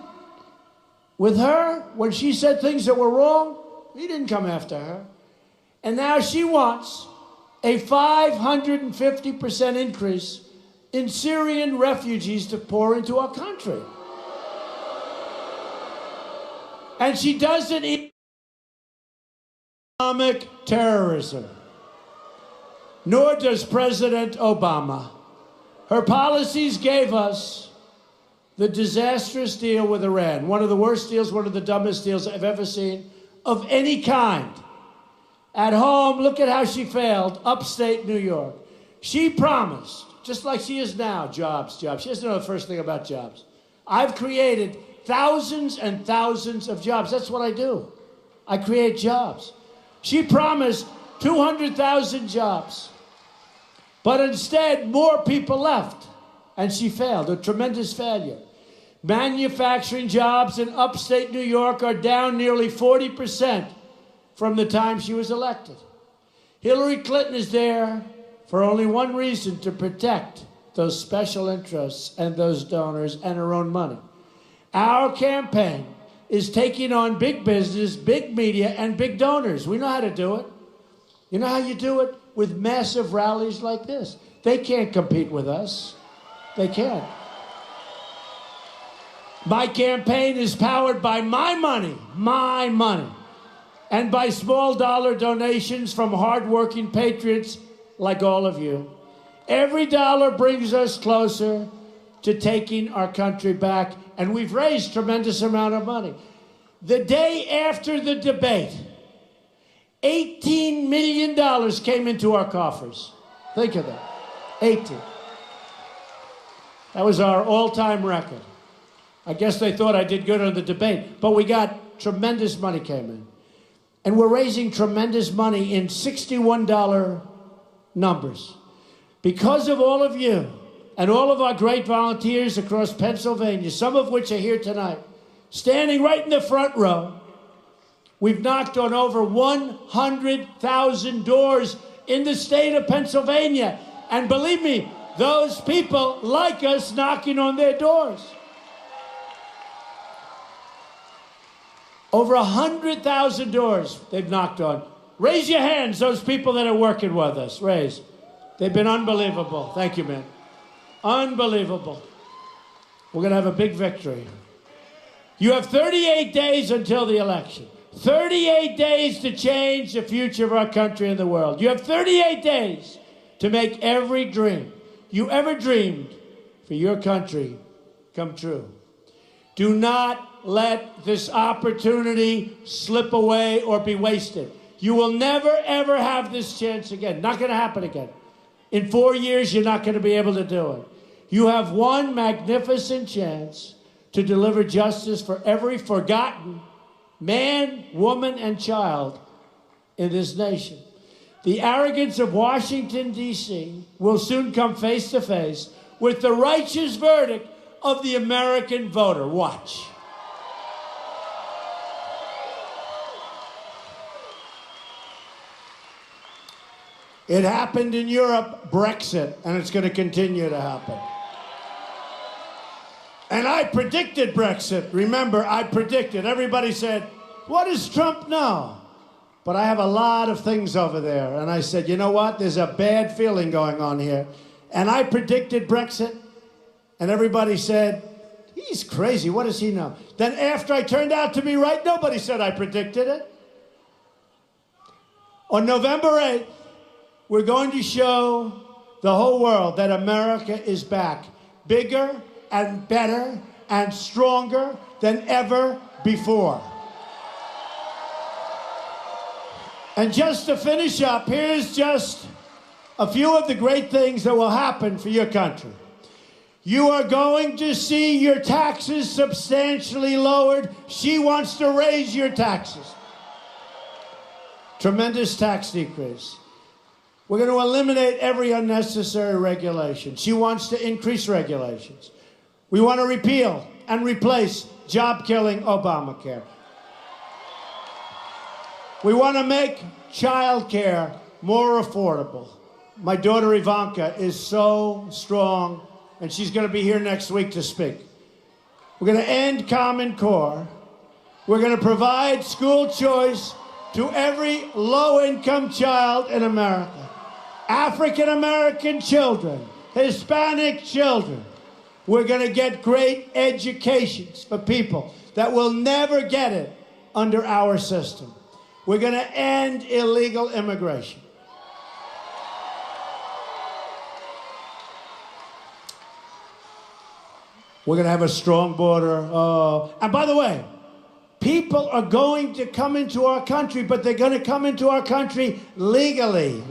S1: With her, when she said things that were wrong, he didn't come after her. And now she wants a 550% increase in Syrian refugees to pour into our country. And she doesn't eat Islamic terrorism, nor does President Obama. Her policies gave us the disastrous deal with Iran, one of the worst deals, one of the dumbest deals I've ever seen of any kind. At home, look at how she failed, upstate New York. She promised, just like she is now, jobs. She doesn't know the first thing about jobs. I've created thousands and thousands of jobs. That's what I do. I create jobs. She promised 200,000 jobs. But instead, more people left. And she failed, a tremendous failure. Manufacturing jobs in upstate New York are down nearly 40% from the time she was elected. Hillary Clinton is there for only one reason: to protect those special interests and those donors and her own money. Our campaign is taking on big business, big media, and big donors. We know how to do it. You know how you do it? With massive rallies like this. They can't compete with us. They can't.
S2: My campaign is powered by my money, and by small dollar donations from hardworking patriots like all of you. Every dollar brings us closer to taking our country back, and we've raised a tremendous amount of money. The day after the debate, $18 million came into our coffers. Think of that, 18. That was our all-time record. I guess they thought I did good on the debate, but we got tremendous money came in. And we're raising tremendous money in $61 numbers. Because of all of you and all of our great volunteers across Pennsylvania, some of which are here tonight, standing right in the front row, we've knocked on over 100,000 doors in the state of Pennsylvania. And believe me, those people like us knocking on their doors. Over 100,000 doors they've knocked on. Raise your hands, those people that are working with us. Raise. They've been unbelievable. Thank you, man. Unbelievable. We're going to have a big victory. You have 38 days until the election. 38 days to change the future of our country and the world. You have 38 days to make every dream you ever dreamed for your country come true. Do not let this opportunity slip away or be wasted. You will never, ever have this chance again. Not going to happen again. In 4 years, you're not going to be able to do it. You have one magnificent chance to deliver justice for every forgotten man, woman, and child in this nation. The arrogance of Washington, D.C. will soon come face to face with the righteous verdict of the American voter. Watch. It happened in Europe, Brexit, and it's going to continue to happen. And I predicted Brexit. Remember, I predicted. Everybody said, what does Trump know? But I have a lot of things over there. And I said, you know what? There's a bad feeling going on here. And I predicted Brexit. And everybody said, he's crazy. What does he know? Then after I turned out to be right, nobody said I predicted it. On November 8th, we're going to show the whole world that America is back, bigger and better and stronger than ever before. And just to finish up, here's just a few of the great things that will happen for your country. You are going to see your taxes substantially lowered. She wants to raise your taxes. Tremendous tax decrease. We're going to eliminate every unnecessary regulation. She wants to increase regulations. We want to repeal and replace job-killing Obamacare. We want to make child care more affordable. My daughter Ivanka is so strong, and she's going to be here next week to speak. We're going to end Common Core. We're going to provide school choice to every low-income child in America. African-American children, Hispanic children. We're going to get great educations for people that will never get it under our system. We're going to end illegal immigration. We're going to have a strong border. And by the way, people are going to come into our country, but they're going to come into our country legally.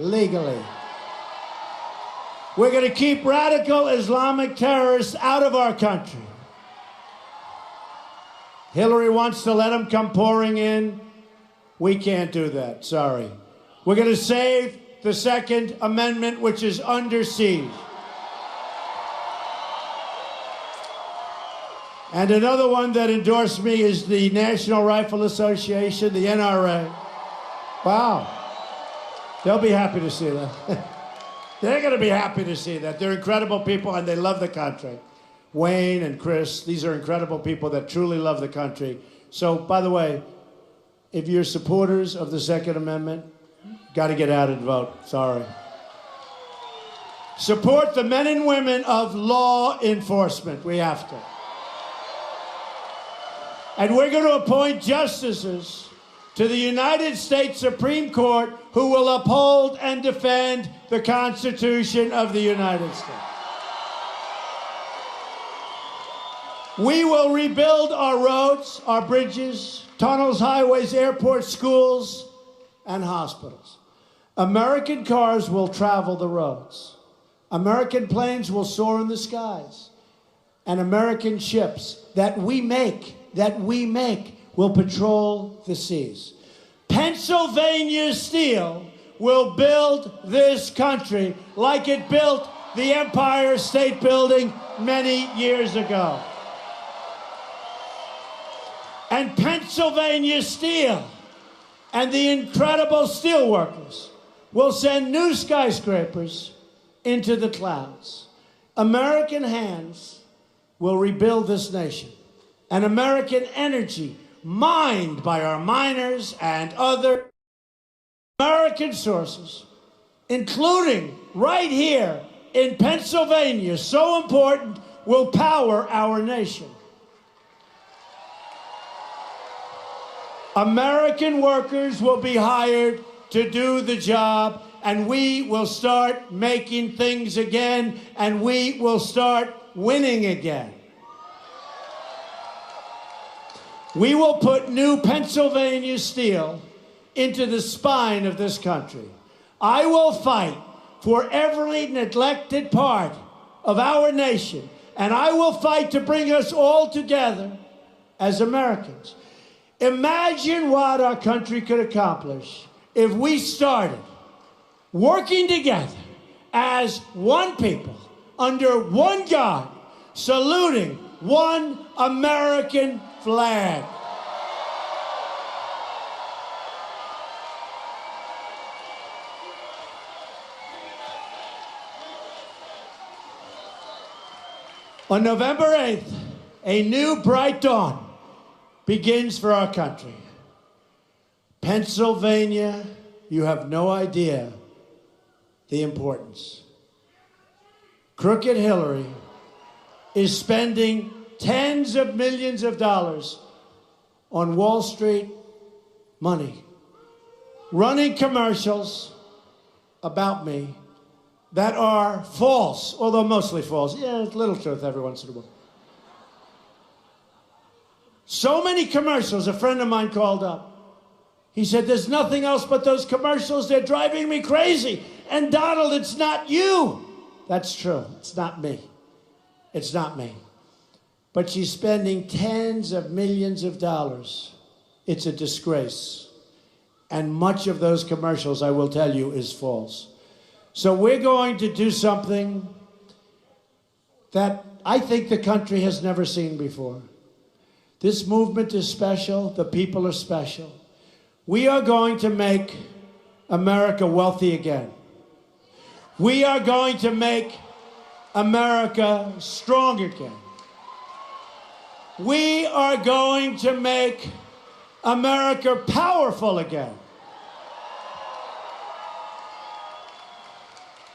S2: We're going to keep radical Islamic terrorists out of our country. Hillary wants to let them come pouring in. We can't do that, sorry. We're going to save the Second Amendment, which is under siege. And another one that endorsed me is the National Rifle Association, the NRA. Wow. They'll be happy to see that. They're going to be happy to see that. They're incredible people, and they love the country. Wayne and Chris, these are incredible people that truly love the country. So, by the way, if you're supporters of the Second Amendment, got to get out and vote. Sorry. Support the men and women of law enforcement. We have to. And we're going to appoint justices to the United States Supreme Court who will uphold and defend the Constitution of the United States. We will rebuild our roads, our bridges, tunnels, highways, airports, schools, and hospitals. American cars will travel the roads. American planes will soar in the skies. And American ships that we make, will patrol the seas. Pennsylvania Steel will build this country like it built the Empire State Building many years ago. And Pennsylvania Steel and the incredible steel workers will send new skyscrapers into the clouds. American hands will rebuild this nation. And American energy, mined by our miners and other American sources, including right here in Pennsylvania, so important, will power our nation. American workers will be hired to do the job, and we will start making things again, and we will start winning again. We will put new Pennsylvania steel into the spine of this country. I will fight for every neglected part of our nation, and I will fight to bring us all together as Americans. Imagine what our country could accomplish if we started working together as one people, under one God, saluting one American flag. On November 8th, a new bright dawn begins for our country. Pennsylvania, you have no idea the importance. Crooked Hillary is spending tens of millions of dollars on Wall Street money, running commercials about me that are false, although mostly false. Yeah, a little truth every once in a while. So many commercials, a friend of mine called up. He said, there's nothing else but those commercials. They're driving me crazy. And Donald, it's not you. That's true. It's not me. It's not me. But she's spending tens of millions of dollars. It's a disgrace. And much of those commercials, I will tell you, is false. So we're going to do something that I think the country has never seen before. This movement is special. The people are special. We are going to make America wealthy again. We are going to make America strong again. We are going to make America powerful again.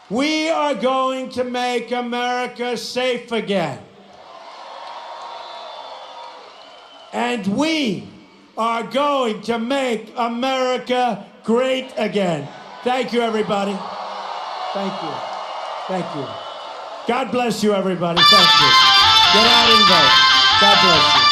S2: We are going to make America safe again. And we are going to make America great again. Thank you, everybody. Thank you. Thank you. God bless you, everybody. Thank you. Get out and vote. God bless you.